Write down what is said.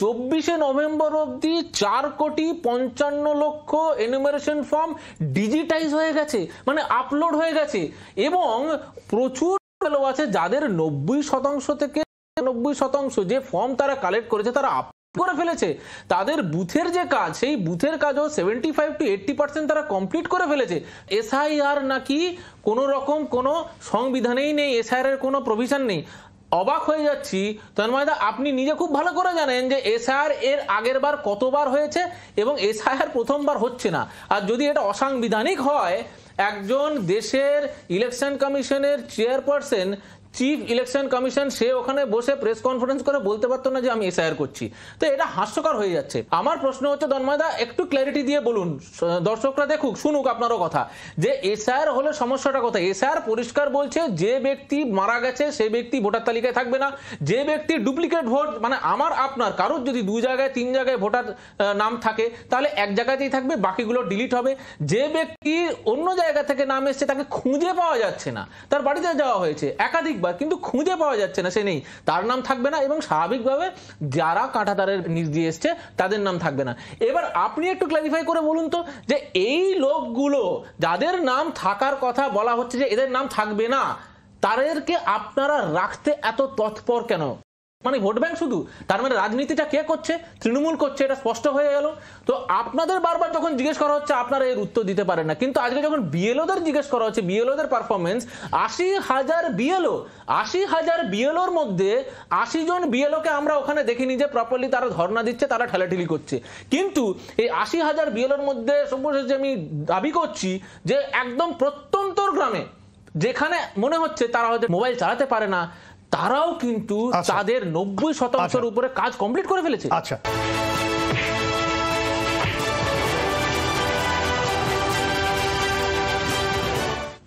24শে November অবধি 4,55,00,000 enumeration form digitise হয়ে গেছে, মানে আপলোড হয়ে গেছে। এবং প্রচুর লোক আছে যাদের 90% থেকে 90% যে ফর্ম তারা কালেক্ট করেছে তারা করে ফেলেছে। তাদের বুথের যে কাজ, সেই বুথের কাজও 75 to 80% তারা কমপ্লিট করে ফেলেছে। এসআইআর নাকি কোনো রকম কোনো সংবিধানেই নেই, এসআইআর এর কোনো প্রভিশন নেই। অবাক হয়ে যাচ্ছি তন্ময়দা, আপনি নিজে খুব ভালো করে জানেন যে এসআইআর এর আগের বার কতবার হয়েছে এবং এসআইআর প্রথমবার হচ্ছে না। আর যদি এটা অসাংবিধানিক হয়, একজন দেশের ইলেকশন কমিশনের চেয়ারপারসন, চিফ ইলেকশন কমিশন, সে ওখানে বসে প্রেস কনফারেন্স করে বলতে পারতো না যে আমি এসআইআর করছি? তো এটা হাস্যকর হয়ে যাচ্ছে। আমার প্রশ্ন হচ্ছে তন্ময়দা, একটু ক্ল্যারিটি দিয়ে বলুন, দর্শকরা দেখুক, শুনুক আপনারও কথা, যে এসআইআর হলে সমস্যাটা কোথায়? এসআইআর পরিষ্কার বলছে যে ব্যক্তি মারা গেছে সেই ব্যক্তি ভোটার তালিকায় থাকবে না। যে ব্যক্তি ডুপ্লিকেট ভোট, মানে আমার আপনার কারোর যদি 2 জায়গায় 3 জায়গায় ভোটার নাম থাকে তাহলে এক জায়গাতেই থাকবে, বাকিগুলো ডিলিট হবে। যে ব্যক্তি অন্য জায়গা থেকে নাম এসছে তাকে খুঁজে পাওয়া যাচ্ছে না, তার বাড়িতে যাওয়া হয়েছে একাধিক, কিন্তু খুঁজে পাওয়া যাচ্ছে না, সে নেই, তার নাম থাকবে না। এবং স্বাভাবিকভাবে যারা কাঁটাতারের নিচ দিয়ে এসছে তাদের নাম থাকবে না। এবার আপনি একটু ক্ল্যারিফাই করে বলুন তো, যে এই লোকগুলো যাদের নাম থাকার কথা বলা হচ্ছে যে এদের নাম থাকবে না, তাদেরকে আপনারা রাখতে এত তৎপর কেন? মানে ভোট ব্যাংক শুধু? তার মানে রাজনীতিটা কে করছে? তৃণমূল করছে, এটা স্পষ্ট হয়ে গেল। তো আপনাদের বারবার যখন জিজ্ঞেস করা হচ্ছে আপনারা এর উত্তর দিতে পারেন না, কিন্তু আজকে যখন বিএলওদের জিজ্ঞেস করা হচ্ছে, বিএলওদের পারফরমেন্স, 80,000 বিএলও, 80,000 বিএলওর মধ্যে 80 জন বিএলওকে আমরা ওখানে দেখিনি যে প্রপারলি তারা ধর্ণা দিচ্ছে, তারা ঠেলাঠেলি করছে। কিন্তু এই 80,000 বিএলওর মধ্যে সর্বশেষে আমি দাবি করছি যে একদম প্রত্যন্তর গ্রামে, যেখানে মনে হচ্ছে তারা হয়তো মোবাইল চালাতে পারে না, তারাও কিন্তু তাদের 90% উপরে কাজ কমপ্লিট করে ফেলেছে। আচ্ছা।